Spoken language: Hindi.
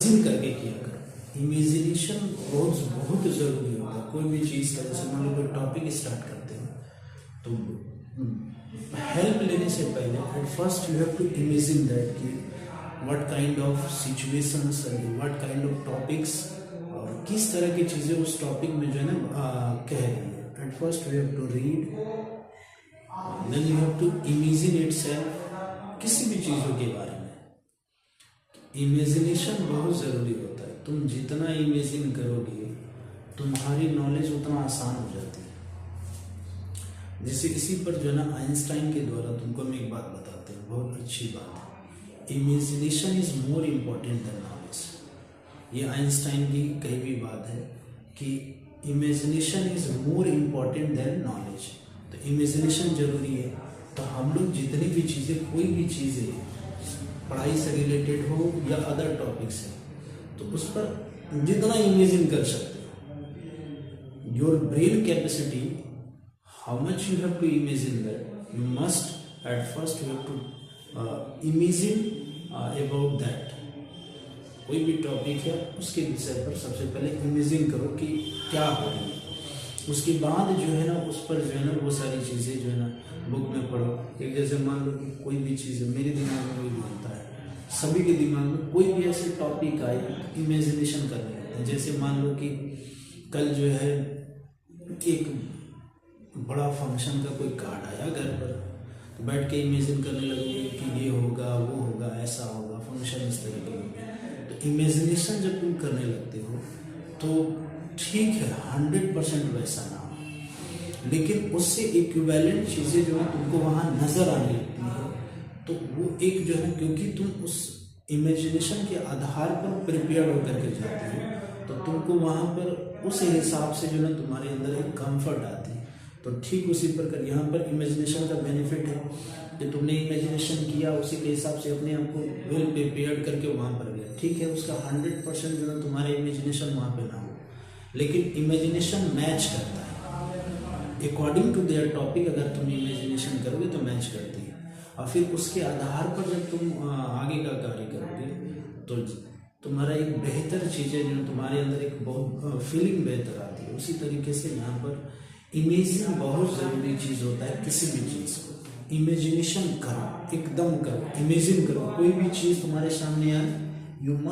इमेजिन करके किया करो। इमेजिनेशन बहुत बहुत ज़रूरी होता है कोई भी चीज़ का। जैसे मान लो कोई टॉपिक स्टार्ट करते हो तो हेल्प लेने से पहले at first you have to imagine that कि what kind of situations and what kind of topics और किस तरह की चीज़ें उस टॉपिक में जो है ना कह रही है। At first you have to read, then you have to imagine itself किसी भी चीज़ों के बारे में। इमेजिनेशन बहुत ज़रूरी होता है। तुम जितना इमेजिन करोगे तुम्हारी नॉलेज उतना आसान हो जाती है। जैसे इसी पर जो है ना आइंस्टाइन के द्वारा तुमको हम एक बात बताते हैं, बहुत अच्छी बात है। Imagination is more important than knowledge. ये आइंस्टाइन की कही हुई बात है कि imagination is more important than knowledge. तो इमेजिनेशन जरूरी है। तो हम लोग जितनी भी चीज़ें, कोई भी चीज़ें पढ़ाई से रिलेटेड हो या अदर टॉपिक से, तो उस पर जितना इमेजिन कर सकते हो, your brain capacity, how much you have to imagine that, you must at first you have to imagine about that. कोई भी टॉपिक है उसके विषय पर सबसे पहले इमेजिन करो कि क्या हो रही है। उसके बाद जो है ना उस पर जो है ना वो सारी चीज़ें जो है ना बुक में पढ़ो। एक जैसे मान लो कि कोई भी चीज़ है, मेरे दिमाग में कोई भी होता है, सभी के दिमाग में कोई भी ऐसे टॉपिक आए इमेजिनेशन करने लगते हैं। जैसे मान लो कि कल जो है एक बड़ा फंक्शन का कोई कार्ड आया घर पर, तो बैठ के इमेजिन करने लगोगे कि ये होगा, वो होगा, ऐसा होगा, फंक्शन इस तरह के होंगे। तो इमेजिनेशन जब तुम करने लगते हो तो ठीक है 100% वैसा ना हो, लेकिन उससे इक्विवेलेंट चीज़ें जो है तुमको वहाँ नज़र आने लगती है। तो वो एक जो है, क्योंकि तुम उस इमेजिनेशन के आधार पर प्रिपेयर होकर के जाते हो, तो तुमको वहाँ पर उस हिसाब से जो है तुम्हारे अंदर एक कंफर्ट आती है। तो ठीक उसी प्रकार यहाँ पर इमेजिनेशन का बेनिफिट है कि तुमने इमेजिनेशन किया, उसी के हिसाब से अपने आप को वेल प्रिपेयर करके वहाँ पर गया। ठीक है, उसका 100% जो है तुम्हारा इमेजिनेशन वहाँ पे ना हो, लेकिन इमेजिनेशन मैच करता है अकॉर्डिंग टू देयर टॉपिक। अगर तुम इमेजिनेशन करोगे तो मैच करती है, और फिर उसके आधार पर जब तुम आगे का कार्य करोगे तो तुम्हारा एक बेहतर चीज़ें जो तुम्हारे अंदर एक बहुत फीलिंग बेहतर आती है। उसी तरीके से यहाँ पर इमेजिन बहुत ज़रूरी चीज़ होता है। किसी भी चीज़ को इमेजिनेशन करो, एकदम करो, इमेजिन करो। कोई भी चीज़ तुम्हारे सामने आए, यू मस्ट